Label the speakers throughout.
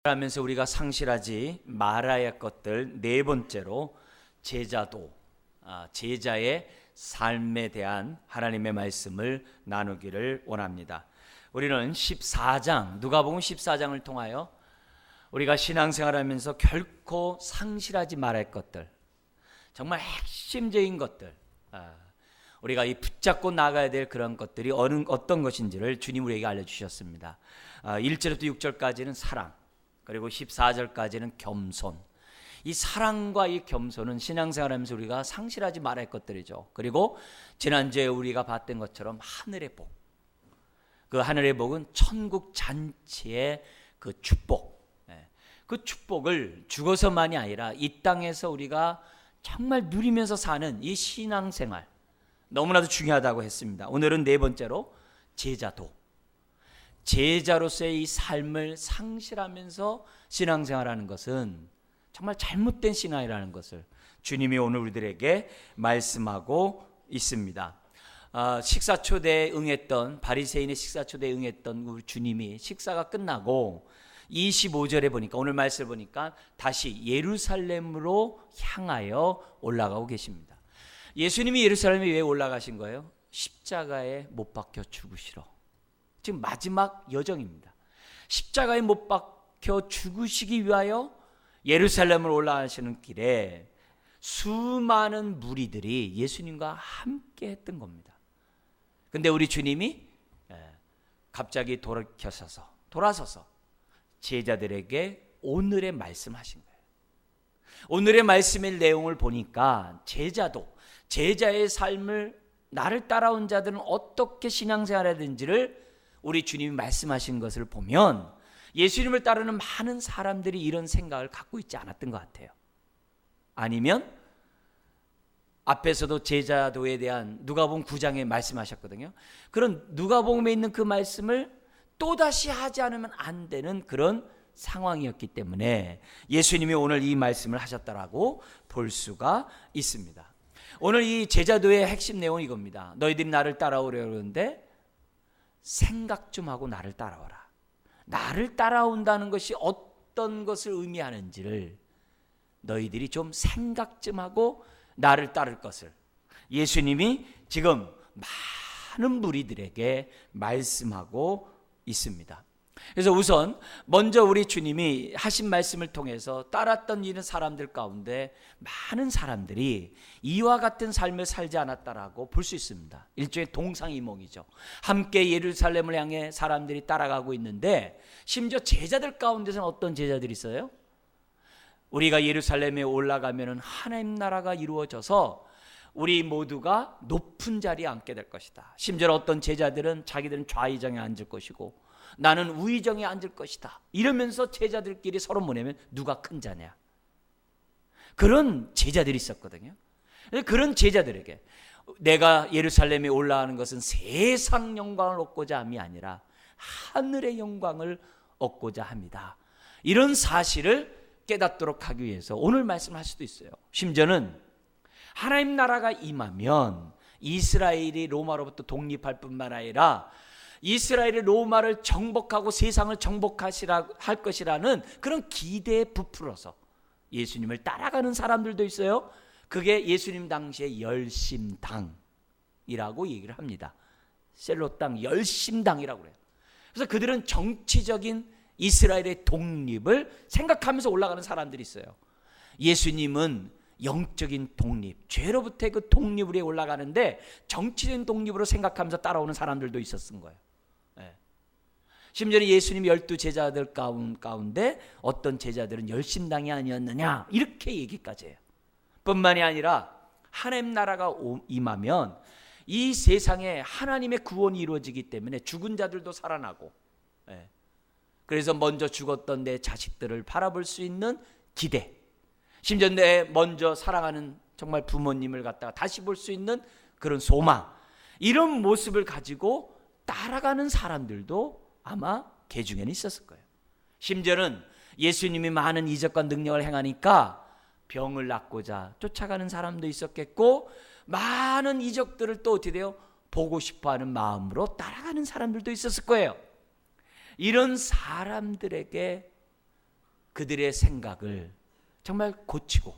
Speaker 1: 하면서 우리가 상실하지 말아야 할 것들 네 번째로 제자도, 제자의 삶에 대한 하나님의 말씀을 나누기를 원합니다. 우리는 14장, 누가복음 14장을 통하여 우리가 신앙생활하면서 결코 상실하지 말아야 할 것들, 정말 핵심적인 것들, 우리가 이 붙잡고 나가야 될 그런 것들이 어떤 것인지를 주님 우리에게 알려주셨습니다. 1절부터 6절까지는 사랑, 그리고 14절까지는 겸손. 이 사랑과 이 겸손은 신앙생활하면서 우리가 상실하지 말아야 할 것들이죠. 그리고 지난주에 우리가 봤던 것처럼 하늘의 복, 그 하늘의 복은 천국 잔치의 그 축복, 그 축복을 죽어서만이 아니라 이 땅에서 우리가 정말 누리면서 사는 이 신앙생활, 너무나도 중요하다고 했습니다. 오늘은 네 번째로 제자도, 제자로서의 이 삶을 상실하면서 신앙생활하는 것은 정말 잘못된 신앙이라는 것을 주님이 오늘 우리들에게 말씀하고 있습니다. 식사 초대에 응했던, 바리새인의 식사 초대에 응했던 우리 주님이 식사가 끝나고 25절에 보니까, 오늘 말씀을 보니까 다시 예루살렘으로 향하여 올라가고 계십니다. 예수님이 예루살렘에 왜 올라가신 거예요? 십자가에 못 박혀 죽으시러. 지금 마지막 여정입니다. 십자가에 못 박혀 죽으시기 위하여 예루살렘을 올라가시는 길에 수많은 무리들이 예수님과 함께 했던 겁니다. 근데 우리 주님이 갑자기 돌아서서 제자들에게 오늘의 말씀하신 거예요. 오늘의 말씀의 내용을 보니까 제자도, 제자의 삶을, 나를 따라온 자들은 어떻게 신앙생활해야 되는지를 우리 주님이 말씀하신 것을 보면 예수님을 따르는 많은 사람들이 이런 생각을 갖고 있지 않았던 것 같아요. 아니면 앞에서도 제자도에 대한 누가복음 9장에 말씀하셨거든요. 그런 누가복음에 있는 그 말씀을 또다시 하지 않으면 안 되는 그런 상황이었기 때문에 예수님이 오늘 이 말씀을 하셨다라고 볼 수가 있습니다. 오늘 이 제자도의 핵심 내용은 이겁니다. 너희들이 나를 따라오려는데 생각 좀 하고 나를 따라와라. 나를 따라온다는 것이 어떤 것을 의미하는지를 너희들이 좀 생각 좀 하고 나를 따를 것을 예수님이 지금 많은 무리들에게 말씀하고 있습니다. 그래서 우선 먼저 우리 주님이 하신 말씀을 통해서 따랐던 이런 사람들 가운데 많은 사람들이 이와 같은 삶을 살지 않았다라고 볼 수 있습니다. 일종의 동상이몽이죠. 함께 예루살렘을 향해 사람들이 따라가고 있는데 심지어 제자들 가운데서는 어떤 제자들이 있어요? 우리가 예루살렘에 올라가면 하나님 나라가 이루어져서 우리 모두가 높은 자리에 앉게 될 것이다. 심지어 어떤 제자들은 자기들은 좌의정에 앉을 것이고 나는 우의정에 앉을 것이다. 이러면서 제자들끼리 서로 뭐냐면 누가 큰 자냐. 그런 제자들이 있었거든요. 그런 제자들에게 내가 예루살렘에 올라가는 것은 세상 영광을 얻고자 함이 아니라 하늘의 영광을 얻고자 합니다. 이런 사실을 깨닫도록 하기 위해서 오늘 말씀할 수도 있어요. 심지어는 하나님 나라가 임하면 이스라엘이 로마로부터 독립할 뿐만 아니라 이스라엘이 로마를 정복하고 세상을 정복할 것이라는 그런 기대에 부풀어서 예수님을 따라가는 사람들도 있어요. 그게 예수님 당시의 열심당이라고 얘기를 합니다. 셀로 땅 열심당이라고 그래요. 그래서 그들은 정치적인 이스라엘의 독립을 생각하면서 올라가는 사람들이 있어요. 예수님은 영적인 독립, 죄로부터의 그 독립으로 올라가는데 정치적인 독립으로 생각하면서 따라오는 사람들도 있었던 거예요. 심지어 예수님 12 제자들 가운데 어떤 제자들은 열심당이 아니었느냐 이렇게 얘기까지 해요. 뿐만이 아니라 하나님 나라가 임하면 이 세상에 하나님의 구원이 이루어지기 때문에 죽은 자들도 살아나고, 그래서 먼저 죽었던 내 자식들을 바라볼 수 있는 기대, 심지어 내 먼저 사랑하는 정말 부모님을 갖다가 다시 볼 수 있는 그런 소망, 이런 모습을 가지고 따라가는 사람들도 아마 개중에는 있었을 거예요. 심지어는 예수님이 많은 이적과 능력을 행하니까 병을 낫고자 쫓아가는 사람도 있었겠고, 많은 이적들을 또 어떻게 돼요? 보고 싶어하는 마음으로 따라가는 사람들도 있었을 거예요. 이런 사람들에게 그들의 생각을 정말 고치고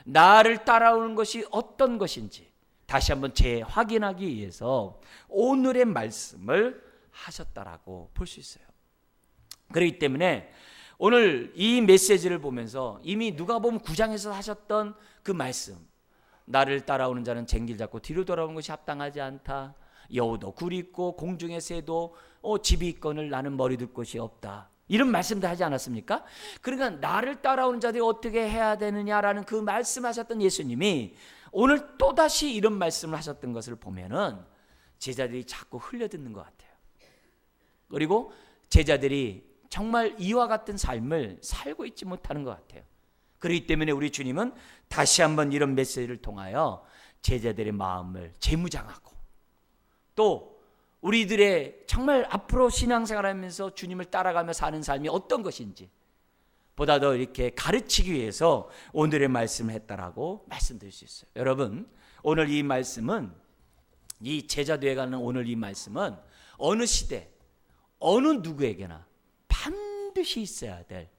Speaker 1: 나를 따라오는 것이 어떤 것인지 다시 한번 재확인하기 위해서 오늘의 말씀을 하셨다라고 볼 수 있어요. 그렇기 때문에 오늘 이 메시지를 보면서 이미 누가복음 9장에서 하셨던 그 말씀, 나를 따라오는 자는 쟁길 잡고 뒤로 돌아오는 것이 합당하지 않다. 여우도 굴이 있고 공중의 새도 집이 있거늘 나는 머리 둘 곳이 없다. 이런 말씀도 하지 않았습니까? 그러니까 나를 따라오는 자들이 어떻게 해야 되느냐라는 그 말씀하셨던 예수님이 오늘 또다시 이런 말씀을 하셨던 것을 보면은 제자들이 자꾸 흘려듣는 것 같아요. 그리고 제자들이 정말 이와 같은 삶을 살고 있지 못하는 것 같아요. 그렇기 때문에 우리 주님은 다시 한번 이런 메시지를 통하여 제자들의 마음을 재무장하고 또 우리들의 정말 앞으로 신앙생활하면서 주님을 따라가며 사는 삶이 어떤 것인지 보다 더 이렇게 가르치기 위해서 오늘의 말씀을 했다라고 말씀드릴 수 있어요. 여러분, 오늘 이 말씀은 이 제자 되어가는 오늘 이 말씀은 어느 시대 어느 누구에게나 반드시 있어야 될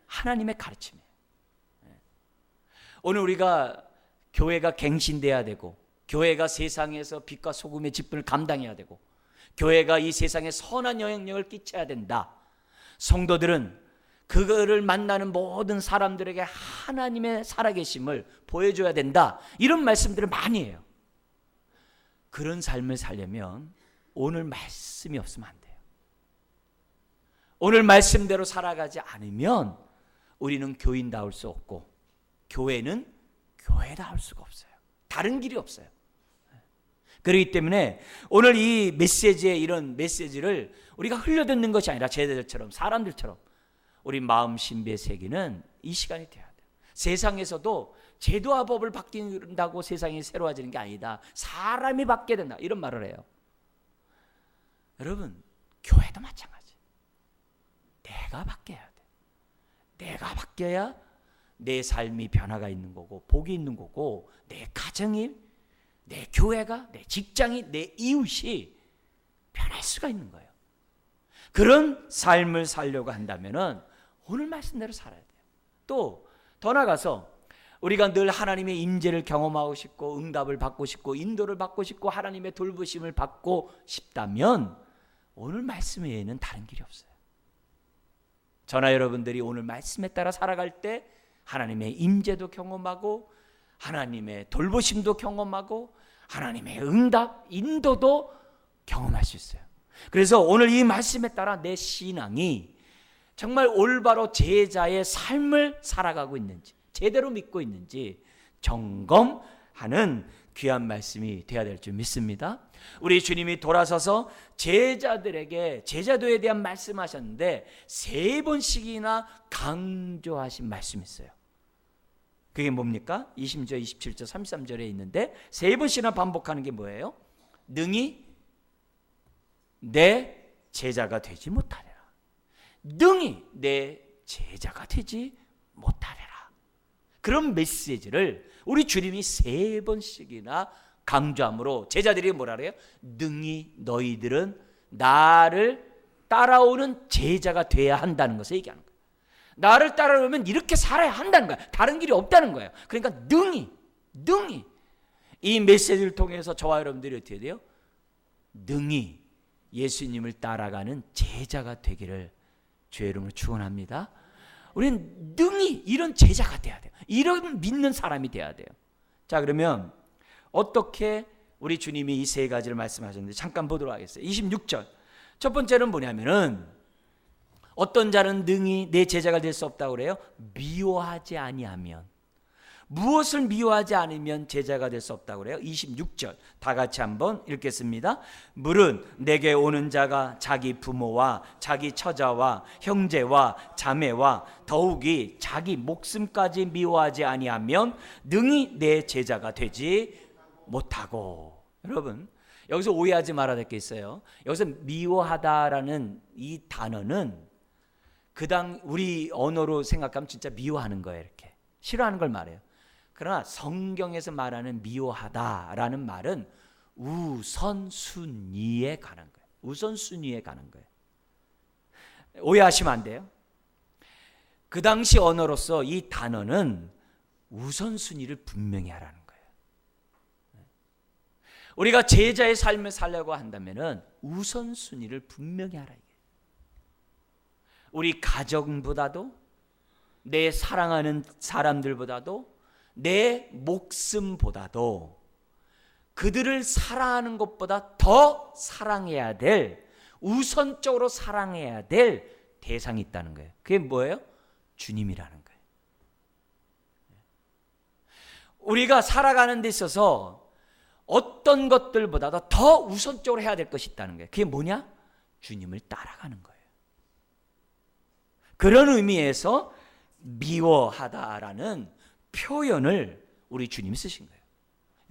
Speaker 1: 하나님의 가르침이에요. 오늘 우리가 교회가 갱신돼야 되고 교회가 세상에서 빛과 소금의 직분을 감당해야 되고 교회가 이 세상에 선한 영향력을 끼쳐야 된다. 성도들은 그거를 만나는 모든 사람들에게 하나님의 살아계심을 보여줘야 된다. 이런 말씀들을 많이 해요. 그런 삶을 살려면 오늘 말씀이 없으면 안 돼요. 오늘 말씀대로 살아가지 않으면 우리는 교인다울 수 없고 교회는 교회다울 수가 없어요. 다른 길이 없어요. 그렇기 때문에 오늘 이 메시지의 이런 메시지를 우리가 흘려듣는 것이 아니라 제자들처럼 사람들처럼 우리 마음 신비의 새기는 이 시간이 되어야 돼요. 세상에서도 제도와 법을 바뀐다고 세상이 새로워지는 게 아니다. 사람이 바뀌어야 된다. 이런 말을 해요. 여러분, 교회도 마찬가지. 내가 바뀌어야 돼. 내가 바뀌어야 내 삶이 변화가 있는 거고 복이 있는 거고 내 가정이, 내 교회가, 내 직장이, 내 이웃이 변할 수가 있는 거예요. 그런 삶을 살려고 한다면은 오늘 말씀대로 살아야 돼요. 또 더 나아가서 우리가 늘 하나님의 임재를 경험하고 싶고 응답을 받고 싶고 인도를 받고 싶고 하나님의 돌보심을 받고 싶다면 오늘 말씀 외에는 다른 길이 없어요. 저나 여러분들이 오늘 말씀에 따라 살아갈 때 하나님의 임재도 경험하고 하나님의 돌보심도 경험하고 하나님의 응답, 인도도 경험할 수 있어요. 그래서 오늘 이 말씀에 따라 내 신앙이 정말 올바로 제자의 삶을 살아가고 있는지 제대로 믿고 있는지 점검하는 귀한 말씀이 되어야 될 줄 믿습니다. 우리 주님이 돌아서서 제자들에게 제자도에 대한 말씀하셨는데 3번씩이나 강조하신 말씀이 있어요. 그게 뭡니까? 20절, 27절, 33절에 있는데 3번씩이나 반복하는 게 뭐예요? 능히 내 제자가 되지 못하리라. 능히 내 제자가 되지 못하리라. 그런 메시지를 우리 주님이 3번씩이나 강조함으로 제자들이 뭐라 그래요? 능히 너희들은 나를 따라오는 제자가 돼야 한다는 것을 얘기하는 거예요. 나를 따라오면 이렇게 살아야 한다는 거예요. 다른 길이 없다는 거예요. 그러니까 능히 이 메시지를 통해서 저와 여러분들이 어떻게 돼요? 능히 예수님을 따라가는 제자가 되기를 주의 이름으로 축원합니다. 우리는 능히 이런 제자가 돼야 돼요. 이런 믿는 사람이 돼야 돼요. 자, 그러면 어떻게 우리 주님이 이 3가지를 말씀하셨는데 잠깐 보도록 하겠습니다. 26절. 첫 번째는 뭐냐면은 어떤 자는 능히 내 제자가 될 수 없다고 그래요? 미워하지 아니하면. 무엇을 미워하지 않으면 제자가 될 수 없다고 그래요? 26절 다 같이 한번 읽겠습니다. 물은 내게 오는 자가 자기 부모와 자기 처자와 형제와 자매와 더욱이 자기 목숨까지 미워하지 아니하면 능히 내 제자가 되지 못하고. 여러분, 여기서 오해하지 말아야 될 게 있어요. 여기서 미워하다라는 이 단어는 우리 언어로 생각하면 진짜 미워하는 거예요. 이렇게 싫어하는 걸 말해요. 그러나 성경에서 말하는 미워하다라는 말은 우선순위에 관한 거예요. 우선순위에 관한 거예요. 오해하시면 안 돼요. 그 당시 언어로서 이 단어는 우선순위를 분명히 하라는 거예요. 우리가 제자의 삶을 살려고 한다면 우선순위를 분명히 하라. 우리 가정보다도, 내 사랑하는 사람들보다도, 내 목숨보다도 그들을 사랑하는 것보다 더 사랑해야 될, 우선적으로 사랑해야 될 대상이 있다는 거예요. 그게 뭐예요? 주님이라는 거예요. 우리가 살아가는 데 있어서 어떤 것들보다도 더 우선적으로 해야 될 것이 있다는 거예요. 그게 뭐냐? 주님을 따라가는 거예요. 그런 의미에서 미워하다라는 표현을 우리 주님이 쓰신 거예요.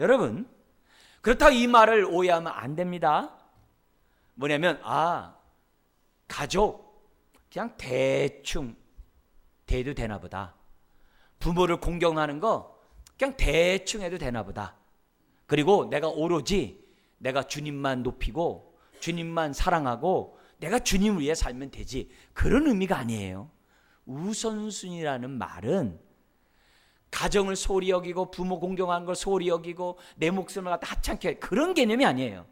Speaker 1: 여러분, 그렇다고 이 말을 오해하면 안 됩니다. 뭐냐면 가족 그냥 대충 대도 되나 보다. 부모를 공경하는 거 그냥 대충 해도 되나 보다. 그리고 내가 오로지 내가 주님만 높이고 주님만 사랑하고 내가 주님을 위해 살면 되지. 그런 의미가 아니에요. 우선순위라는 말은 가정을 소홀히 여기고 부모 공경하는 걸 소홀히 여기고 내 목숨을 갖다 하찮게, 그런 개념이 아니에요.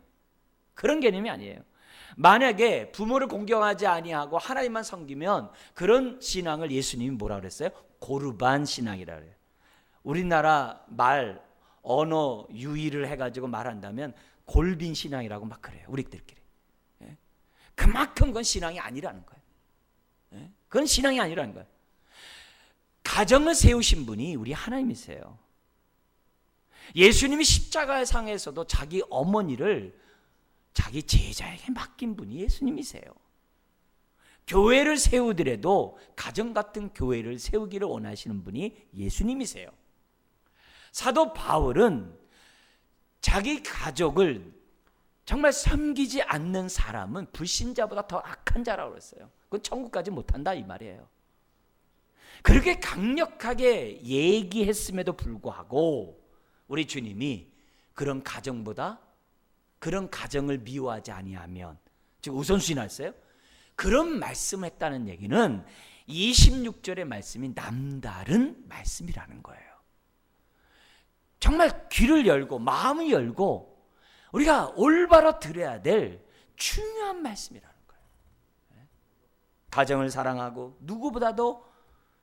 Speaker 1: 그런 개념이 아니에요. 만약에 부모를 공경하지 아니하고 하나님만 섬기면 그런 신앙을 예수님이 뭐라 그랬어요? 고르반 신앙이라 그래요. 우리나라 말 언어 유의를 해가지고 말한다면 골빈 신앙이라고 막 그래요. 우리들끼리. 그만큼 그건 신앙이 아니라는 거예요. 그건 신앙이 아니라는 거예요. 가정을 세우신 분이 우리 하나님이세요. 예수님이 십자가의 상에서도 자기 어머니를 자기 제자에게 맡긴 분이 예수님이세요. 교회를 세우더라도 가정 같은 교회를 세우기를 원하시는 분이 예수님이세요. 사도 바울은 자기 가족을 정말 섬기지 않는 사람은 불신자보다 더 악한 자라고 그랬어요. 그건 천국까지 못한다 이 말이에요. 그렇게 강력하게 얘기했음에도 불구하고 우리 주님이 그런 가정보다, 그런 가정을 미워하지 아니하면, 즉 우선순위를 했어요. 그런 말씀을 했다는 얘기는 26절의 말씀이 남다른 말씀이라는 거예요. 정말 귀를 열고 마음을 열고 우리가 올바로 들어야 될 중요한 말씀이라는 거예요. 가정을 사랑하고 누구보다도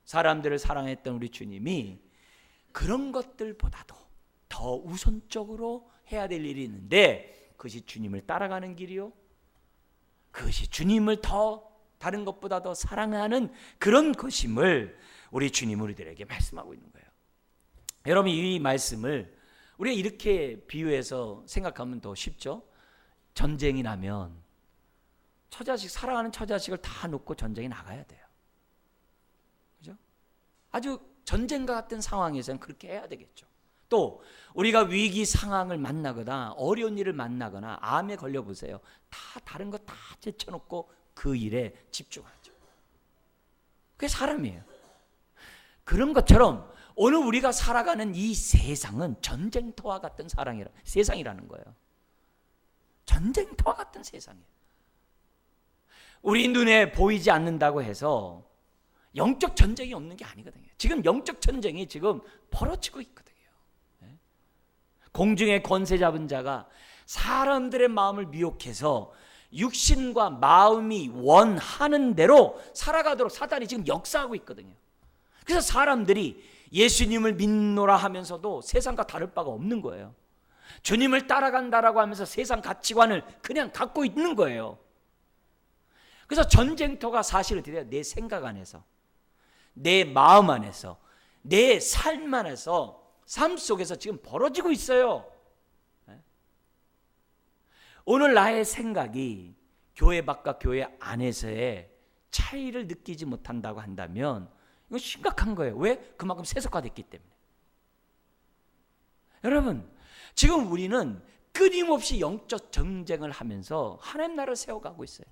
Speaker 1: 사람들을 사랑했던 우리 주님이 그런 것들보다도 더 우선적으로 해야 될 일이 있는데, 그것이 주님을 따라가는 길이요, 그것이 주님을 더 다른 것보다 더 사랑하는 그런 것임을 우리 주님 우리들에게 말씀하고 있는 거예요. 여러분, 이 말씀을 우리가 이렇게 비유해서 생각하면 더 쉽죠. 전쟁이 나면 처자식, 사랑하는 처자식을 다 놓고 전쟁에 나가야 돼요. 그죠? 아주 전쟁과 같은 상황에서는 그렇게 해야 되겠죠. 또 우리가 위기 상황을 만나거나 어려운 일을 만나거나 암에 걸려보세요. 다 다른 거 다 제쳐놓고 그 일에 집중하죠. 그게 사람이에요. 그런 것처럼 오늘 우리가 살아가는 이 세상은 전쟁터와 같은 세상이라는 거예요. 전쟁터와 같은 세상이에요. 우리 눈에 보이지 않는다고 해서 영적 전쟁이 없는 게 아니거든요. 지금 영적 전쟁이 지금 벌어지고 있거든요. 공중의 권세 잡은 자가 사람들의 마음을 미혹해서 육신과 마음이 원하는 대로 살아가도록 사단이 지금 역사하고 있거든요. 그래서 사람들이 예수님을 믿노라 하면서도 세상과 다를 바가 없는 거예요. 주님을 따라간다라고 하면서 세상 가치관을 그냥 갖고 있는 거예요. 그래서 전쟁터가 사실 어떻게 돼요? 내 생각 안에서, 내 마음 안에서, 내 삶 안에서, 삶 속에서 지금 벌어지고 있어요. 오늘 나의 생각이 교회 밖과 교회 안에서의 차이를 느끼지 못한다고 한다면 이건 심각한 거예요. 왜? 그만큼 세속화됐기 때문에. 여러분, 지금 우리는 끊임없이 영적 전쟁을 하면서 하나님 나라를 세워가고 있어요.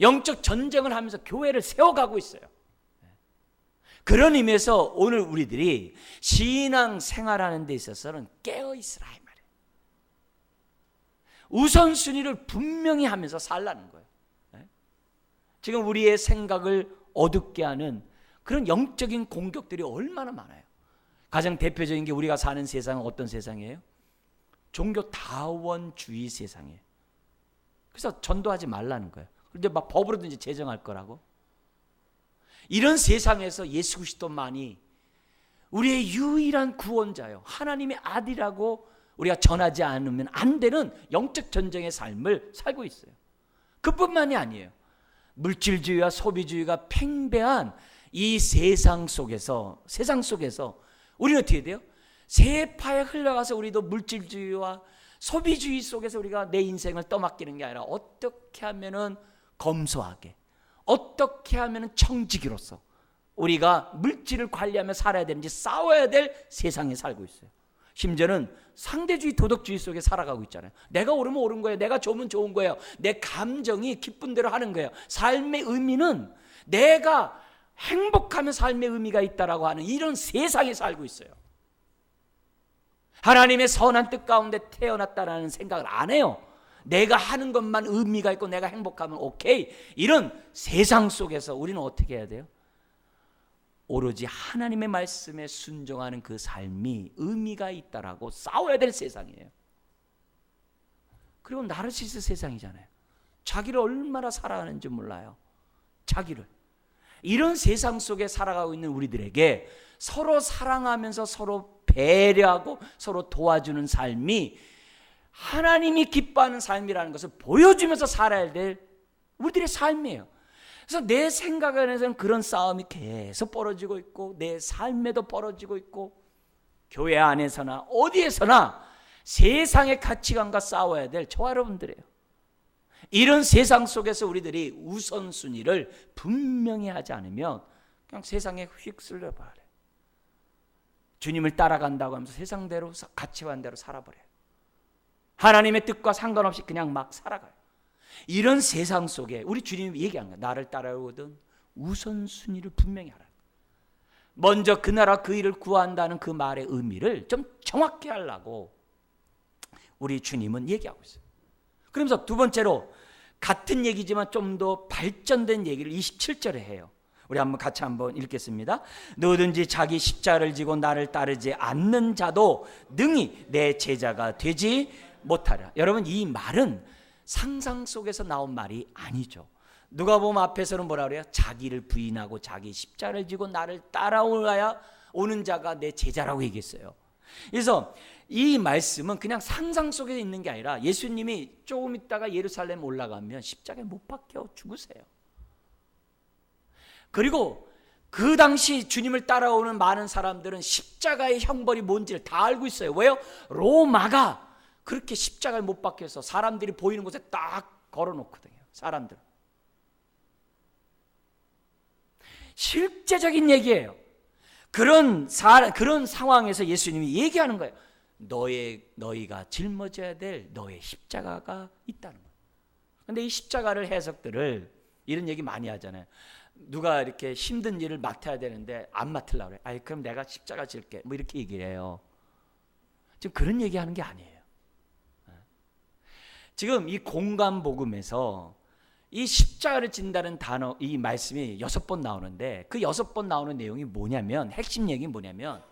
Speaker 1: 영적 전쟁을 하면서 교회를 세워가고 있어요. 그런 의미에서 오늘 우리들이 신앙 생활하는 데 있어서는 깨어있으라 이 말이에요. 우선순위를 분명히 하면서 살라는 거예요. 지금 우리의 생각을 어둡게 하는 그런 영적인 공격들이 얼마나 많아요. 가장 대표적인 게 우리가 사는 세상은 어떤 세상이에요? 종교 다원주의 세상이에요. 그래서 전도하지 말라는 거예요. 그런데 막 법으로든지 제정할 거라고. 이런 세상에서 예수 그리스도만이 우리의 유일한 구원자요, 하나님의 아들이라고 우리가 전하지 않으면 안 되는 영적 전쟁의 삶을 살고 있어요. 그뿐만이 아니에요. 물질주의와 소비주의가 팽배한 이 세상 속에서 우리는 어떻게 돼요? 세파에 흘러가서 우리도 물질주의와 소비주의 속에서 우리가 내 인생을 떠맡기는 게 아니라 어떻게 하면은 검소하게, 어떻게 하면은 청지기로서 우리가 물질을 관리하며 살아야 되는지 싸워야 될 세상에 살고 있어요. 심지어는 상대주의 도덕주의 속에 살아가고 있잖아요. 내가 옳으면 옳은 거예요. 내가 좋으면 좋은 거예요. 내 감정이 기쁜 대로 하는 거예요. 삶의 의미는 내가 행복하면 삶의 의미가 있다라고 하는 이런 세상에 살고 있어요. 하나님의 선한 뜻 가운데 태어났다라는 생각을 안 해요. 내가 하는 것만 의미가 있고 내가 행복하면 오케이. 이런 세상 속에서 우리는 어떻게 해야 돼요? 오로지 하나님의 말씀에 순종하는 그 삶이 의미가 있다라고 싸워야 될 세상이에요. 그리고 나르시스 세상이잖아요. 자기를 얼마나 사랑하는지 몰라요. 자기를. 이런 세상 속에 살아가고 있는 우리들에게 서로 사랑하면서 서로 배려하고 서로 도와주는 삶이 하나님이 기뻐하는 삶이라는 것을 보여주면서 살아야 될 우리들의 삶이에요. 그래서 내 생각 안에서는 그런 싸움이 계속 벌어지고 있고 내 삶에도 벌어지고 있고 교회 안에서나 어디에서나 세상의 가치관과 싸워야 될 저와 여러분들이에요. 이런 세상 속에서 우리들이 우선순위를 분명히 하지 않으면 그냥 세상에 휩쓸려 버려요. 주님을 따라간다고 하면서 세상대로 가치관대로 살아버려요. 하나님의 뜻과 상관없이 그냥 막 살아가요. 이런 세상 속에 우리 주님이 얘기한 거예요. 나를 따라오거든 우선순위를 분명히 하라. 먼저 그 나라 그 일을 구한다는 그 말의 의미를 좀 정확히 하려고 우리 주님은 얘기하고 있어요. 그러면서 두 번째로 같은 얘기지만 좀 더 발전된 얘기를 27절에 해요. 우리 같이 한번 읽겠습니다. 누구든지 자기 십자가를 지고 나를 따르지 않는 자도 능히 내 제자가 되지 못하리라. 여러분, 이 말은 상상 속에서 나온 말이 아니죠. 누가복음 앞에서는 뭐라 그래요? 자기를 부인하고 자기 십자가를 지고 나를 따라오야 오는 자가 내 제자라고 얘기했어요. 그래서 이 말씀은 그냥 상상 속에 있는 게 아니라 예수님이 조금 있다가 예루살렘 올라가면 십자가에 못 박혀 죽으세요. 그리고 그 당시 주님을 따라오는 많은 사람들은 십자가의 형벌이 뭔지를 다 알고 있어요. 왜요? 로마가 그렇게 십자가에 못 박혀서 사람들이 보이는 곳에 딱 걸어놓거든요. 사람들. 실제적인 얘기예요. 그런 상황에서 예수님이 얘기하는 거예요. 너희가 짊어져야 될 너의 십자가가 있다는 거예요. 그런데 이 십자가를 해석들을 이런 얘기 많이 하잖아요. 누가 이렇게 힘든 일을 맡아야 되는데 안 맡으려고 그래. 아이, 그럼 내가 십자가 질게. 뭐 이렇게 얘기를 해요. 지금 그런 얘기하는 게 아니에요. 지금 이 공간복음에서 이 십자가를 진다는 단어, 이 말씀이 6번 나오는데 그 6번 나오는 내용이 뭐냐면, 핵심 얘기는 뭐냐면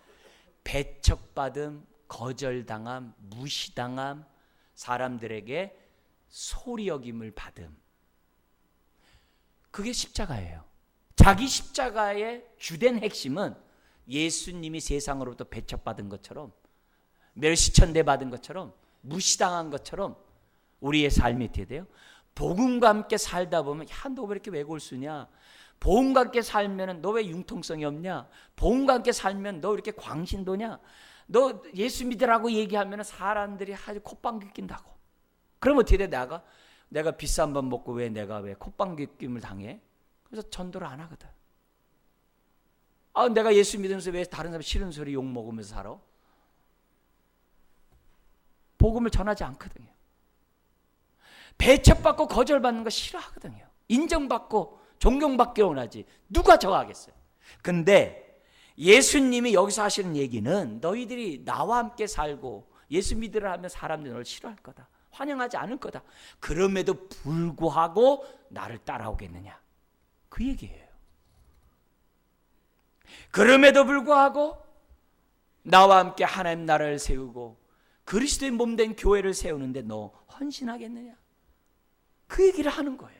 Speaker 1: 배척받음, 거절당함, 무시당함, 사람들에게 소리 여김을 받음. 그게 십자가예요. 자기 십자가의 주된 핵심은 예수님이 세상으로부터 배척받은 것처럼, 멸시천대 받은 것처럼, 무시당한 것처럼 우리의 삶이 어떻게 돼요? 복음과 함께 살다 보면, 야, 너 왜 이렇게 외골수냐? 복음과 함께 살면 너 왜 융통성이 없냐? 복음과 함께 살면 너 왜 이렇게 광신도냐? 너 예수 믿으라고 얘기하면 사람들이 아주 콧방귀 낀다고. 그럼 어떻게 돼? 내가 비싼 밥 먹고 왜 콧방귀 낌을 당해? 그래서 전도를 안 하거든. 내가 예수 믿으면서 왜 다른 사람 싫은 소리 욕 먹으면서 살아? 복음을 전하지 않거든요. 배척받고 거절받는 거 싫어하거든요. 인정받고 존경받기를 원하지. 누가 저하겠어요? 근데 예수님이 여기서 하시는 얘기는 너희들이 나와 함께 살고 예수 믿으라 하면 사람들이 너를 싫어할 거다. 환영하지 않을 거다. 그럼에도 불구하고 나를 따라오겠느냐? 그 얘기예요. 그럼에도 불구하고 나와 함께 하나님 나라를 세우고 그리스도의 몸된 교회를 세우는데 너 헌신하겠느냐? 그 얘기를 하는 거예요.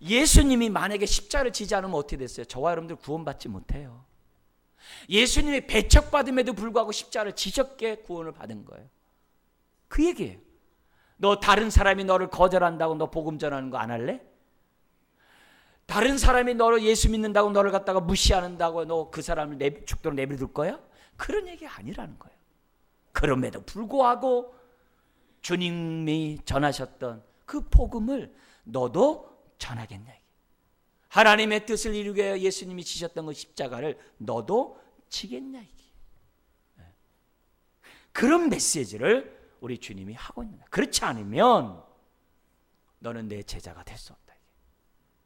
Speaker 1: 예수님이 만약에 십자가를 지지 않으면 어떻게 됐어요? 저와 여러분들 구원받지 못해요. 예수님이 배척받음에도 불구하고 십자가를 지셨기에 구원을 받은 거예요. 그 얘기예요. 너 다른 사람이 너를 거절한다고 너 복음 전하는 거 안 할래? 다른 사람이 너를 예수 믿는다고 너를 갖다가 무시한다고 너 그 사람을 죽도록 내버려둘 거야? 그런 얘기 아니라는 거예요. 그럼에도 불구하고 주님이 전하셨던 그 복음을 너도 전하겠냐. 하나님의 뜻을 이루기 위해 예수님이 지셨던 그 십자가를 너도 지겠냐. 그런 메시지를 우리 주님이 하고 있는 거야. 그렇지 않으면 너는 내 제자가 될 수 없다.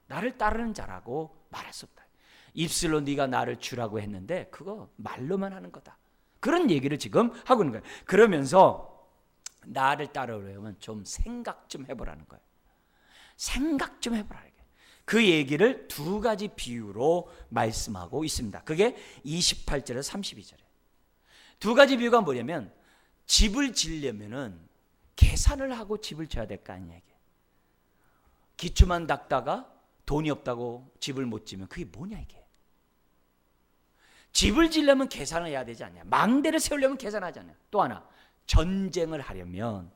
Speaker 1: 나를 따르는 자라고 말할 수 없다. 입술로 네가 나를 주라고 했는데 그거 말로만 하는 거다. 그런 얘기를 지금 하고 있는 거예요. 그러면서 나를 따르려면 좀 생각 좀 해보라는 거예요. 생각 좀 해보라는 거예요. 그 얘기를 두 가지 비유로 말씀하고 있습니다. 그게 28절에서 32절에 두 가지 비유가 뭐냐면 집을 지으려면은 계산을 하고 집을 지어야 될 거 아니야. 기초만 닦다가 돈이 없다고 집을 못 지면 그게 뭐냐 이게. 집을 지으려면 계산을 해야 되지 않냐. 망대를 세우려면 계산하지 않냐. 또 하나 전쟁을 하려면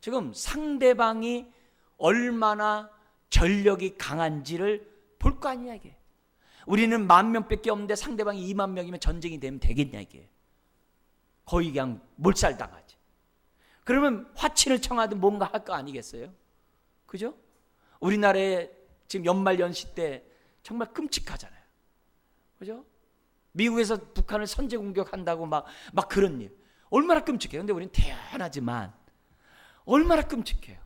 Speaker 1: 지금 상대방이 얼마나 전력이 강한지를 볼 거 아니냐 이게. 우리는 10,000명밖에 없는데 상대방이 20,000명이면 전쟁이 되면 되겠냐 이게. 거의 그냥 몰살당하지. 그러면 화친을 청하든 뭔가 할 거 아니겠어요? 그죠? 우리나라에 지금 연말연시 때 정말 끔찍하잖아요. 그죠? 미국에서 북한을 선제 공격한다고 막 그런 일. 얼마나 끔찍해요. 근데 우리는 태연하지만 얼마나 끔찍해요.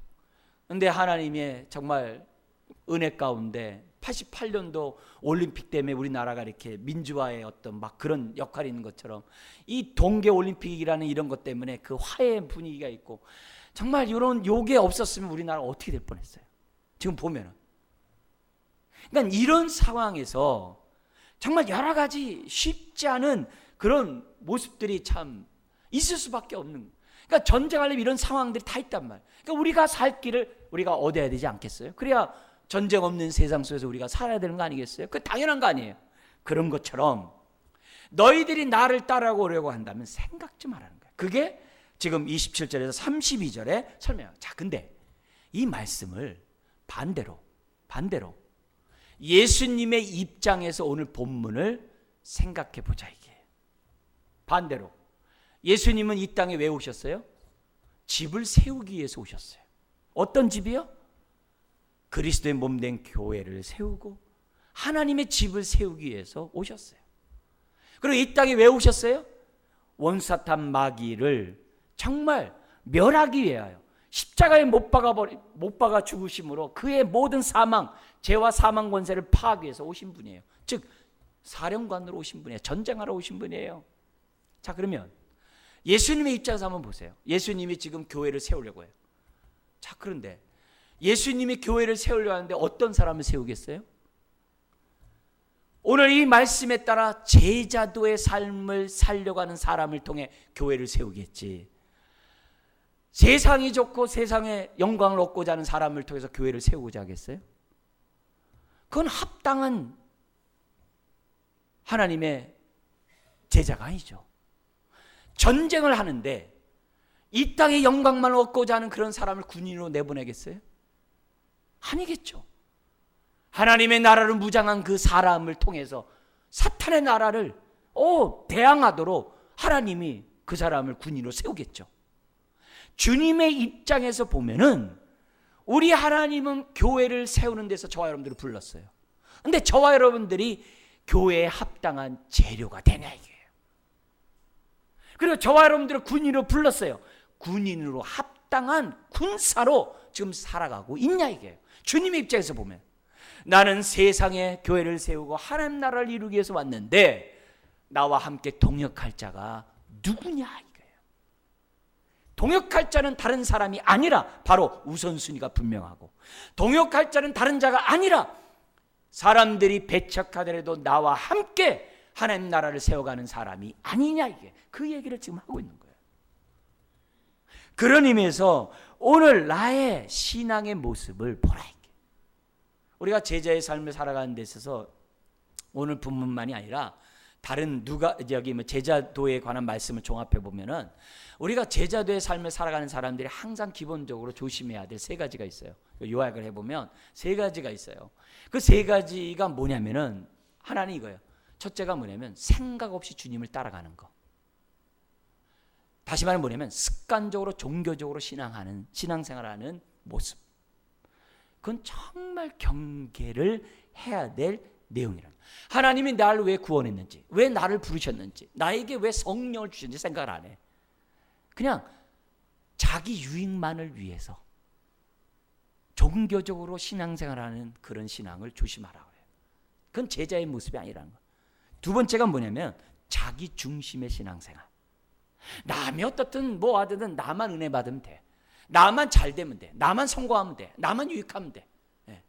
Speaker 1: 근데 하나님의 정말 은혜 가운데 88년도 올림픽 때문에 우리나라가 이렇게 민주화의 어떤 막 그런 역할이 있는 것처럼 이 동계올림픽이라는 이런 것 때문에 그 화해의 분위기가 있고 정말 이런 요게 없었으면 우리나라가 어떻게 될 뻔했어요. 지금 보면은. 그러니까 이런 상황에서 정말 여러 가지 쉽지 않은 그런 모습들이 참 있을 수밖에 없는. 그러니까 전쟁하려면 이런 상황들이 다 있단 말이에요. 그러니까 우리가 살 길을 우리가 얻어야 되지 않겠어요? 그래야 전쟁 없는 세상 속에서 우리가 살아야 되는 거 아니겠어요? 그 당연한 거 아니에요? 그런 것처럼 너희들이 나를 따라오려고 한다면 생각 좀 하라는 거예요. 그게 지금 27절에서 32절에 설명해요. 자, 근데 이 말씀을 반대로 예수님의 입장에서 오늘 본문을 생각해 보자 이게. 반대로 예수님은 이 땅에 왜 오셨어요? 집을 세우기 위해서 오셨어요. 어떤 집이요? 그리스도의 몸된 교회를 세우고 하나님의 집을 세우기 위해서 오셨어요. 그리고 이 땅에 왜 오셨어요? 원사탄 마귀를 정말 멸하기 위하여 십자가에 못 박아 죽으심으로 그의 모든 사망, 죄와 사망 권세를 파하기 위해서 오신 분이에요. 즉 사령관으로 오신 분이에요. 전쟁하러 오신 분이에요. 자, 그러면 예수님의 입장에서 한번 보세요. 예수님이 지금 교회를 세우려고 해요. 자, 그런데 예수님이 교회를 세우려고 하는데 어떤 사람을 세우겠어요? 오늘 이 말씀에 따라 제자도의 삶을 살려고 하는 사람을 통해 교회를 세우겠지. 세상이 좋고 세상의 영광을 얻고자 하는 사람을 통해서 교회를 세우고자 하겠어요? 그건 합당한 하나님의 제자가 아니죠. 전쟁을 하는데 이 땅의 영광만 얻고자 하는 그런 사람을 군인으로 내보내겠어요? 아니겠죠. 하나님의 나라를 무장한 그 사람을 통해서 사탄의 나라를 대항하도록 하나님이 그 사람을 군인으로 세우겠죠. 주님의 입장에서 보면은 우리 하나님은 교회를 세우는 데서 저와 여러분들을 불렀어요. 근데 저와 여러분들이 교회에 합당한 재료가 되냐 이게요. 그리고 저와 여러분들을 군인으로 불렀어요. 군인으로 합당한 군사로 지금 살아가고 있냐 이게요. 주님의 입장에서 보면 나는 세상에 교회를 세우고 하나님 나라를 이루기 위해서 왔는데 나와 함께 동역할 자가 누구냐 이거예요. 동역할 자는 다른 사람이 아니라 바로 우선순위가 분명하고, 동역할 자는 다른 자가 아니라 사람들이 배척하더라도 나와 함께 하나님 나라를 세워가는 사람이 아니냐, 이게 그 얘기를 지금 하고 있는 거예요. 그런 의미에서 오늘 나의 신앙의 모습을 보라, 이게. 우리가 제자의 삶을 살아가는 데 있어서 오늘 본문만이 아니라 다른 제자도에 관한 말씀을 종합해 보면은 우리가 제자도의 삶을 살아가는 사람들이 항상 기본적으로 조심해야 될 세 가지가 있어요. 요약을 해보면 세 가지가 있어요. 그 세 가지가 뭐냐면은 하나는 이거예요. 첫째가 뭐냐면 생각 없이 주님을 따라가는 거. 다시 말하면 뭐냐면 습관적으로 종교적으로 신앙생활하는 모습. 그건 정말 경계를 해야 될 내용이라는 거예요. 하나님이 나를 왜 구원했는지, 왜 나를 부르셨는지, 나에게 왜 성령을 주셨는지 생각을 안 해. 그냥 자기 유익만을 위해서 종교적으로 신앙생활하는 그런 신앙을 조심하라고 해요. 그건 제자의 모습이 아니라는 거예요. 두 번째가 뭐냐면 자기 중심의 신앙생활. 남이 어떻든 뭐 하든 나만 은혜 받으면 돼. 나만 잘 되면 돼. 나만 성공하면 돼. 나만 유익하면 돼. 네.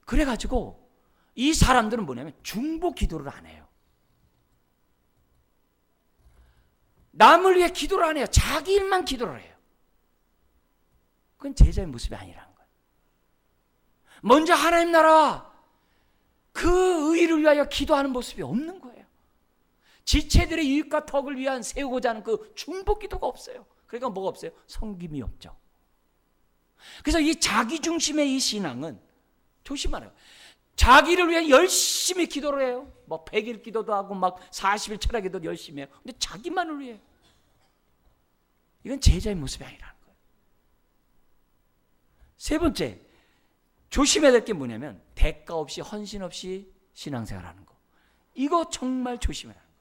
Speaker 1: 그래가지고 이 사람들은 뭐냐면 중보 기도를 안 해요. 남을 위해 기도를 안 해요. 자기 일만 기도를 해요. 그건 제자의 모습이 아니라는 거예요. 먼저 하나님 나라와 그 의를 위하여 기도하는 모습이 없는 거예요. 지체들의 유익과 덕을 위한 세우고자 하는 그 중보 기도가 없어요. 그러니까 뭐가 없어요? 섬김이 없죠. 그래서 이 자기 중심의 이 신앙은 조심하라고. 자기를 위해 열심히 기도를 해요. 뭐 100일 기도도 하고 막 40일 철야 기도도 열심히 해요. 근데 자기만을 위해. 이건 제자의 모습이 아니라는 거예요. 세 번째, 조심해야 될 게 뭐냐면 대가 없이 헌신 없이 신앙생활하는 거. 이거 정말 조심해야 하는 거예요.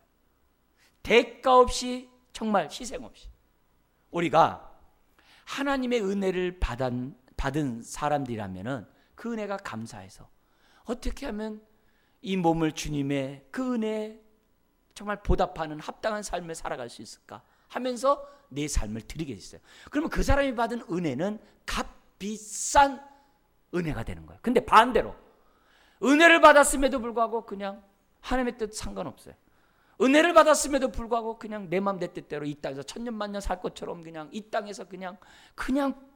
Speaker 1: 대가 없이, 정말 희생 없이. 우리가 하나님의 은혜를 받은 사람들이라면은 그 은혜가 감사해서 어떻게 하면 이 몸을 주님의 그 은혜에 정말 보답하는 합당한 삶을 살아갈 수 있을까 하면서 내 삶을 드리게 됐어요. 그러면 그 사람이 받은 은혜는 값비싼 은혜가 되는 거예요. 근데 반대로 은혜를 받았음에도 불구하고 그냥 하나님의 뜻 상관없어요. 은혜를 받았음에도 불구하고 그냥 내 마음 내 뜻대로 이 땅에서 천년만년 살 것처럼 그냥 이 땅에서 그냥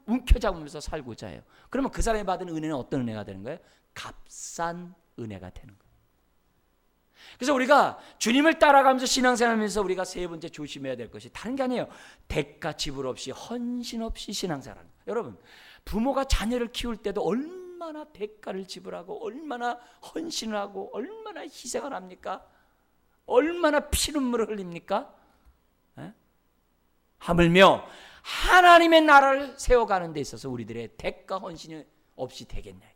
Speaker 1: 움켜잡으면서 살고자 해요. 그러면 그 사람이 받은 은혜는 어떤 은혜가 되는 거예요? 값싼 은혜가 되는 거예요. 그래서 우리가 주님을 따라가면서 신앙생활하면서 우리가 세 번째 조심해야 될 것이 다른 게 아니에요. 대가 지불 없이 헌신 없이 신앙생활하는 거예요. 여러분, 부모가 자녀를 키울 때도 얼마나 대가를 지불하고 얼마나 헌신을 하고 얼마나 희생을 합니까? 얼마나 피눈물을 흘립니까? 에? 하물며 하나님의 나라를 세워가는 데 있어서 우리들의 대가 헌신이 없이 되겠냐.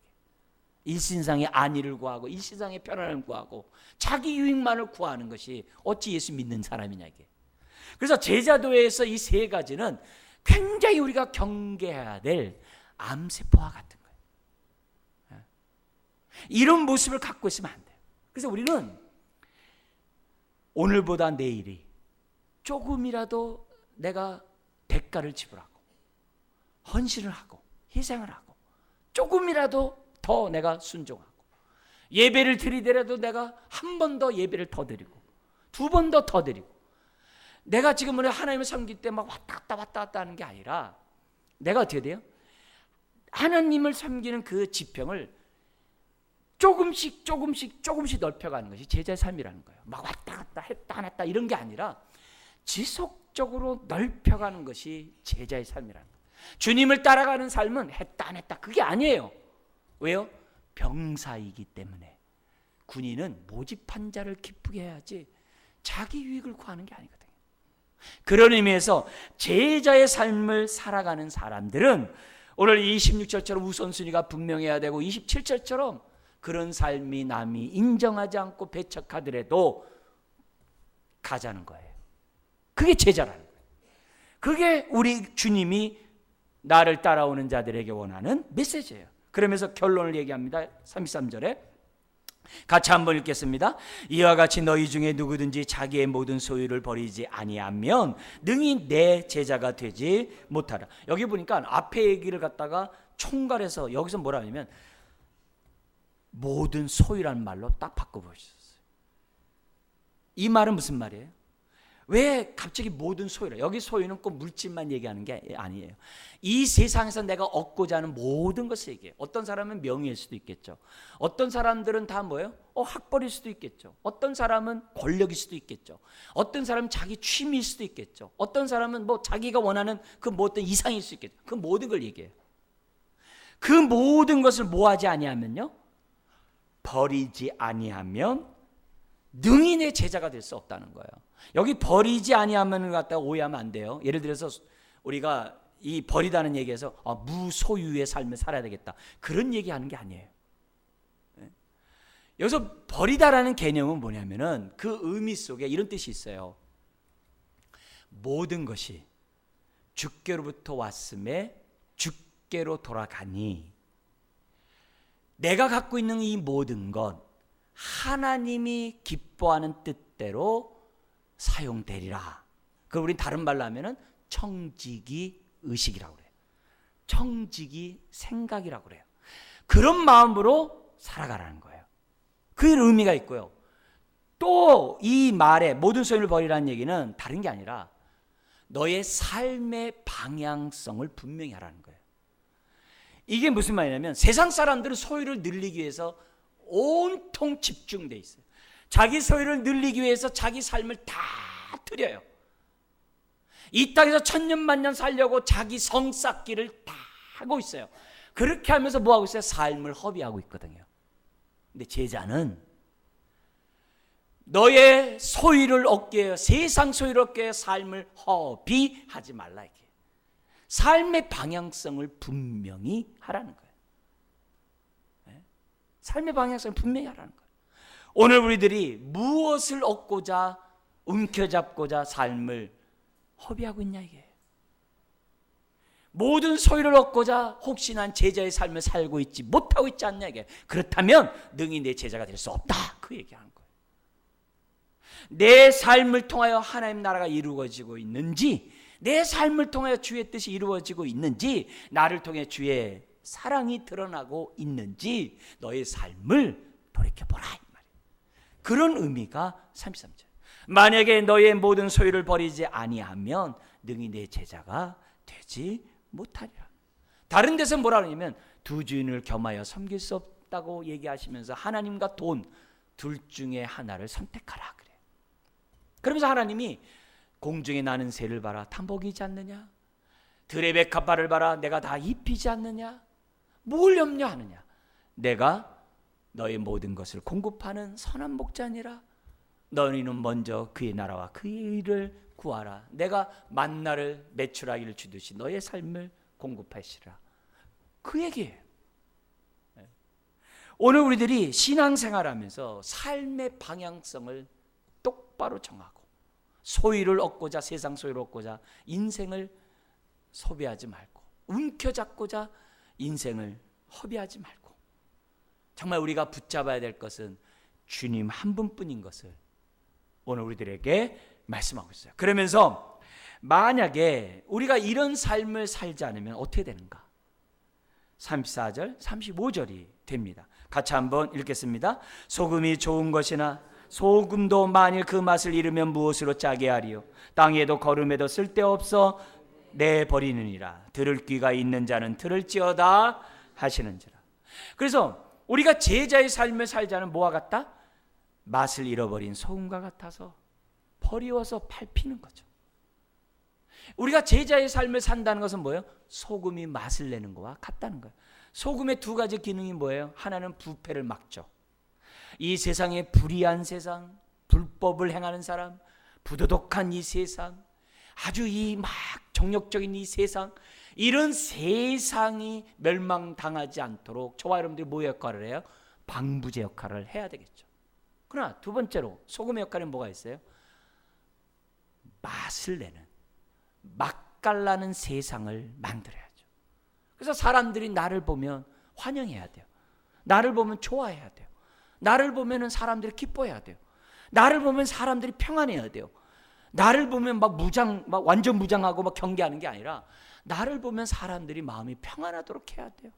Speaker 1: 일신상의 안위를 구하고 일신상의 편안을 구하고 자기 유익만을 구하는 것이 어찌 예수 믿는 사람이냐 이게. 그래서 제자도에서 이 세 가지는 굉장히 우리가 경계해야 될 암세포와 같은 거예요. 이런 모습을 갖고 있으면 안 돼요. 그래서 우리는 오늘보다 내일이 조금이라도 내가 대가를 지불하고 헌신을 하고 희생을 하고 조금이라도 더 내가 순종하고 예배를 드리더라도 내가 한 번 더 예배를 더 드리고 두 번 더 드리고 내가 지금 하나님을 섬길 때 막 왔다 갔다 하는 게 아니라 내가 어떻게 돼요? 하나님을 섬기는 그 지평을 조금씩 넓혀가는 것이 제자의 삶이라는 거예요. 막 왔다 갔다 했다 안 했다 이런 게 아니라 지속적으로 넓혀가는 것이 제자의 삶이라는 거예요. 주님을 따라가는 삶은 했다 안 했다 그게 아니에요. 왜요? 병사이기 때문에. 군인은 모집한 자를 기쁘게 해야지 자기 유익을 구하는 게 아니거든요. 그런 의미에서 제자의 삶을 살아가는 사람들은 오늘 26절처럼 우선순위가 분명해야 되고 27절처럼 그런 삶이 남이 인정하지 않고 배척하더라도 가자는 거예요. 그게 제자라는 거예요. 그게 우리 주님이 나를 따라오는 자들에게 원하는 메시지예요. 그러면서 결론을 얘기합니다. 33절에 같이 한번 읽겠습니다. 이와 같이 너희 중에 누구든지 자기의 모든 소유를 버리지 아니하면 능히 내 제자가 되지 못하라. 여기 보니까 앞에 얘기를 갖다가 총괄해서 여기서 뭐라 하냐면 모든 소유라는 말로 딱 바꿔보셨어요. 이 말은 무슨 말이에요? 왜 갑자기 모든 소유를, 여기 소유는 꼭 물질만 얘기하는 게 아니에요. 이 세상에서 내가 얻고자 하는 모든 것을 얘기해요. 어떤 사람은 명예일 수도 있겠죠. 어떤 사람들은 다 뭐예요? 학벌일 수도 있겠죠. 어떤 사람은 권력일 수도 있겠죠. 어떤 사람은 자기 취미일 수도 있겠죠. 어떤 사람은 뭐 자기가 원하는 그 뭐 어떤 이상일 수 있겠죠. 그 모든 걸 얘기해요. 그 모든 것을 뭐 하지 아니하면요, 버리지 아니하면 능히 내 제자가 될 수 없다는 거예요. 여기 버리지 아니하면을 갖다가 오해하면 안 돼요. 예를 들어서 우리가 이 버리다는 얘기에서 무소유의 삶을 살아야 되겠다, 그런 얘기하는 게 아니에요. 여기서 버리다라는 개념은 뭐냐면은 그 의미 속에 이런 뜻이 있어요. 모든 것이 주께로부터 왔음에 주께로 돌아가니 내가 갖고 있는 이 모든 것 하나님이 기뻐하는 뜻대로 사용되리라. 그걸 우린 다른 말로 하면은 청지기 의식이라고 그래요. 청지기 생각이라고 그래요. 그런 마음으로 살아가라는 거예요. 그 의미가 있고요. 또 이 말에 모든 소유를 버리라는 얘기는 다른 게 아니라 너의 삶의 방향성을 분명히 하라는 거예요. 이게 무슨 말이냐면 세상 사람들은 소유를 늘리기 위해서 온통 집중돼 있어요. 자기 소유를 늘리기 위해서 자기 삶을 다 들여요. 이 땅에서 천년만년 살려고 자기 성 쌓기를 다 하고 있어요. 그렇게 하면서 뭐 하고 있어요? 삶을 허비하고 있거든요. 근데 제자는 너의 소유를 얻기 위해, 세상 소유를 얻기 위해 삶을 허비하지 말라, 이게 삶의 방향성을 분명히 하라는 거예요. 삶의 방향성을 분명히 하라는 거예요. 오늘 우리들이 무엇을 얻고자 움켜잡고자 삶을 허비하고 있냐, 이게. 모든 소유를 얻고자 혹시 난 제자의 삶을 살고 있지 못하고 있지 않냐, 이게. 그렇다면 능히 내 제자가 될 수 없다, 그 얘기하는 거예요. 내 삶을 통하여 하나님 나라가 이루어지고 있는지, 내 삶을 통하여 주의 뜻이 이루어지고 있는지, 나를 통해 주의 사랑이 드러나고 있는지 너의 삶을 돌이켜보라, 이 말이에요. 그런 의미가 33절. 만약에 너의 모든 소유를 버리지 아니하면 능히 내 제자가 되지 못하리라. 다른 데서 뭐라 그러냐면 두 주인을 겸하여 섬길 수 없다고 얘기하시면서 하나님과 돈 둘 중에 하나를 선택하라 그래요. 그러면서 하나님이 공중에 나는 새를 봐라, 다 먹이지 않느냐? 들의 백합화를 봐라, 내가 다 입히지 않느냐? 뭘 염려하느냐? 내가 너의 모든 것을 공급하는 선한 목자니라. 너희는 먼저 그의 나라와 그의 의를 구하라. 내가 만나를 매출하기를 주듯이 너의 삶을 공급하시라. 그 얘기예요. 오늘 우리들이 신앙생활하면서 삶의 방향성을 똑바로 정하고 소유를 얻고자, 세상 소유를 얻고자 인생을 소비하지 말고, 움켜잡고자 인생을 허비하지 말고, 정말 우리가 붙잡아야 될 것은 주님 한 분뿐인 것을 오늘 우리들에게 말씀하고 있어요. 그러면서 만약에 우리가 이런 삶을 살지 않으면 어떻게 되는가? 34절, 35절이 됩니다. 같이 한번 읽겠습니다. 소금이 좋은 것이나 소금도 만일 그 맛을 잃으면 무엇으로 짜게 하리요? 땅에도 거름에도 쓸데없어 내버리느니라. 들을 귀가 있는 자는 들을지어다 하시는지라. 그래서 우리가 제자의 삶을 살자는 뭐와 같다? 맛을 잃어버린 소금과 같아서 버리워서 밟히는 거죠. 우리가 제자의 삶을 산다는 것은 뭐예요? 소금이 맛을 내는 것과 같다는 거예요. 소금의 두 가지 기능이 뭐예요? 하나는 부패를 막죠. 이 세상의 불의한 세상, 불법을 행하는 사람, 부도덕한 이 세상, 아주 이 막 정욕적인 이 세상, 이런 세상이 멸망당하지 않도록 저와 여러분들이 뭐 역할을 해요? 방부제 역할을 해야 되겠죠. 그러나 두 번째로 소금의 역할은 뭐가 있어요? 맛을 내는, 맛깔나는 세상을 만들어야죠. 그래서 사람들이 나를 보면 환영해야 돼요. 나를 보면 좋아해야 돼요. 나를 보면 사람들이 기뻐해야 돼요. 나를 보면 사람들이 평안해야 돼요. 나를 보면 막 완전 무장하고 막 경계하는 게 아니라 나를 보면 사람들이 마음이 평안하도록 해야 돼요.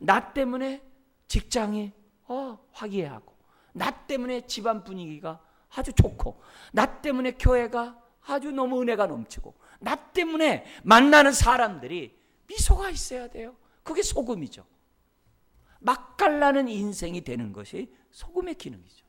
Speaker 1: 나 때문에 직장이 화기애애하고, 나 때문에 집안 분위기가 아주 좋고, 나 때문에 교회가 아주 너무 은혜가 넘치고, 나 때문에 만나는 사람들이 미소가 있어야 돼요. 그게 소금이죠. 맛깔나는 인생이 되는 것이 소금의 기능이죠.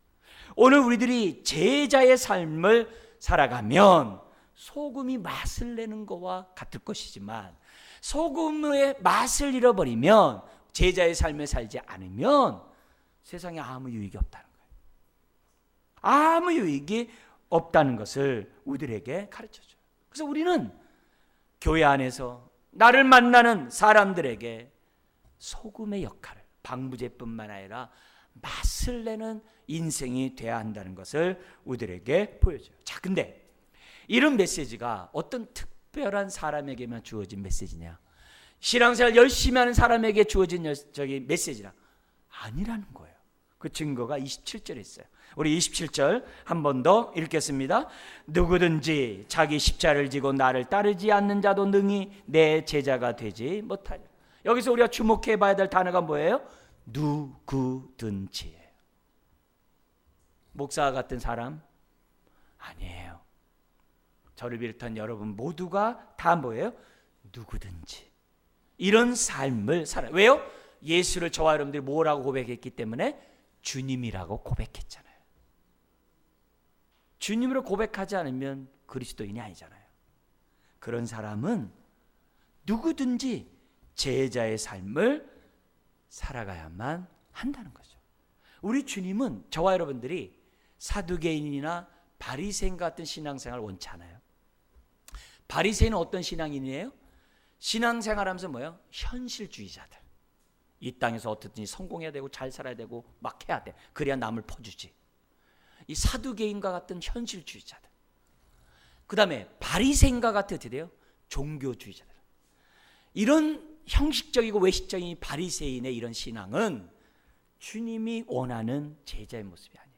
Speaker 1: 오늘 우리들이 제자의 삶을 살아가면 소금이 맛을 내는 것과 같을 것이지만, 소금의 맛을 잃어버리면, 제자의 삶을 살지 않으면 세상에 아무 유익이 없다는 거예요. 아무 유익이 없다는 것을 우리들에게 가르쳐줘요. 그래서 우리는 교회 안에서 나를 만나는 사람들에게 소금의 역할을, 방부제뿐만 아니라 맛을 내는 인생이 돼야 한다는 것을 우리들에게 보여줘요. 자, 근데 이런 메시지가 어떤 특별한 사람에게만 주어진 메시지냐, 신앙생활 열심히 하는 사람에게 주어진 메시지라 아니라는 거예요. 그 증거가 27절에 있어요. 우리 27절 한 번 더 읽겠습니다. 누구든지 자기 십자가를 지고 나를 따르지 않는 자도 능히 내 제자가 되지 못하리라. 여기서 우리가 주목해 봐야 될 단어가 뭐예요? 누구든지예요. 목사 같은 사람 아니에요. 저를 비롯한 여러분 모두가 다 뭐예요? 누구든지 이런 삶을 살아요. 왜요? 예수를 저와 여러분들이 뭐라고 고백했기 때문에 주님이라고 고백했잖아요. 주님으로 고백하지 않으면 그리스도인이 아니잖아요. 그런 사람은 누구든지 제자의 삶을 살아가야만 한다는 거죠. 우리 주님은 저와 여러분들이 사두개인이나 바리새인 같은 신앙생활을 원치 않아요. 바리새인은 어떤 신앙인이에요? 신앙생활하면서 뭐예요? 현실주의자들. 이 땅에서 어떻든지 성공해야 되고 잘 살아야 되고 막 해야 돼. 그래야 남을 퍼주지. 이 사두개인과 같은 현실주의자들. 그 다음에 바리새인과 같은 어떻게 돼요? 종교주의자들. 이런 형식적이고 외식적인 바리새인의 이런 신앙은 주님이 원하는 제자의 모습이 아니에요.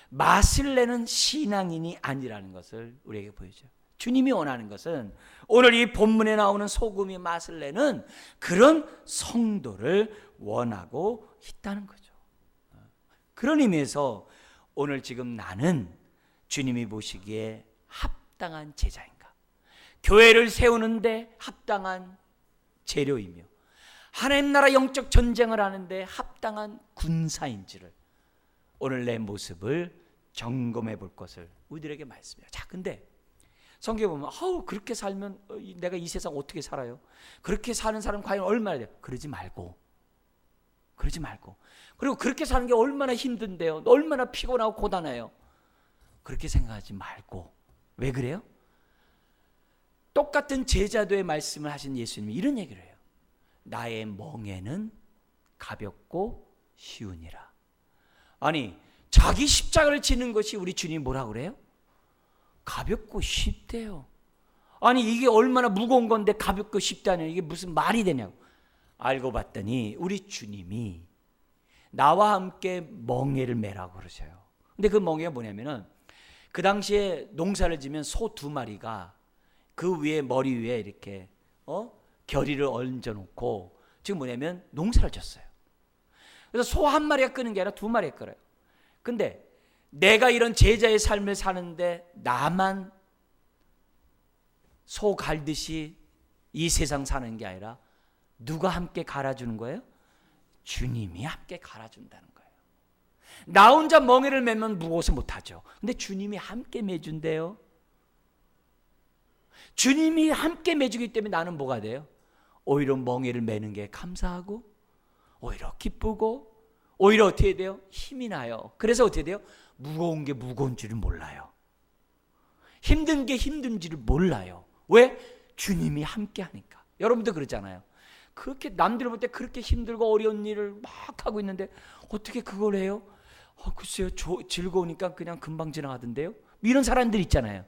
Speaker 1: 맛을 내는 신앙인이 아니라는 것을 우리에게 보여줘요. 주님이 원하는 것은 오늘 이 본문에 나오는 소금이 맛을 내는 그런 성도를 원하고 있다는 거죠. 그런 의미에서 오늘 지금 나는 주님이 보시기에 합당한 제자인가, 교회를 세우는데 합당한 재료이며 하나님 나라 영적 전쟁을 하는데 합당한 군사인지를 오늘 내 모습을 점검해 볼 것을 우리들에게 말씀해요. 자, 근데 성경에 보면 그렇게 살면 내가 이 세상 어떻게 살아요? 그렇게 사는 사람 과연 얼마나 돼요? 그러지 말고 그리고 그렇게 사는 게 얼마나 힘든데요? 얼마나 피곤하고 고단해요? 그렇게 생각하지 말고. 왜 그래요? 똑같은 제자도의 말씀을 하신 예수님이 이런 얘기를 해요. 나의 멍에는 가볍고 쉬우니라. 아니, 자기 십자가를 지는 것이 우리 주님이 뭐라고 그래요? 가볍고 쉽대요. 아니, 이게 얼마나 무거운 건데 가볍고 쉽다니, 이게 무슨 말이 되냐고. 알고 봤더니 우리 주님이 나와 함께 멍에를 매라고 그러셔요. 근데 그 멍에가 뭐냐면은 그 당시에 농사를 지면 소 2마리가 그 위에 머리 위에 이렇게 겨리를 얹어놓고 지금 뭐냐면 농사를 졌어요. 그래서 소 1마리가 끄는 게 아니라 2마리가 끌어요. 근데 내가 이런 제자의 삶을 사는데 나만 소 갈듯이 이 세상 사는 게 아니라 누가 함께 갈아주는 거예요? 주님이 함께 갈아준다는 거예요. 나 혼자 멍에를 매면 무거워서 못하죠. 근데 주님이 함께 매준대요. 주님이 함께 매주기 때문에 나는 뭐가 돼요? 오히려 멍에를 매는 게 감사하고, 오히려 기쁘고, 오히려 어떻게 돼요? 힘이 나요. 그래서 어떻게 돼요? 무거운 게 무거운 줄을 몰라요. 힘든 게 힘든 줄을 몰라요. 왜? 주님이 함께 하니까. 여러분도 그러잖아요. 그렇게 남들 볼 때 그렇게 힘들고 어려운 일을 막 하고 있는데 어떻게 그걸 해요? 글쎄요, 즐거우니까 그냥 금방 지나가던데요. 이런 사람들 있잖아요.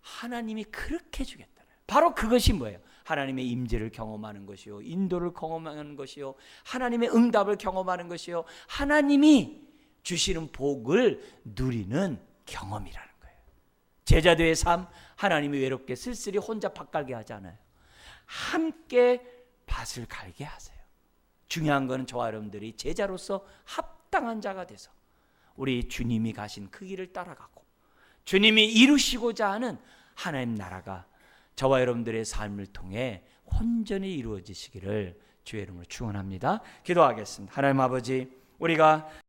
Speaker 1: 하나님이 그렇게 해주겠다는, 바로 그것이 뭐예요? 하나님의 임재를 경험하는 것이요, 인도를 경험하는 것이요, 하나님의 응답을 경험하는 것이요, 하나님이 주시는 복을 누리는 경험이라는 거예요. 제자도의 삶, 하나님이 외롭게 쓸쓸히 혼자 밭 갈게 하지 않아요. 함께 밭을 갈게 하세요. 중요한 것은 저와 여러분들이 제자로서 합당한 자가 돼서 우리 주님이 가신 그 길을 따라가고 주님이 이루시고자 하는 하나님 나라가 저와 여러분들의 삶을 통해 온전히 이루어지시기를 주의 이름으로 축원합니다. 기도하겠습니다. 하나님 아버지, 우리가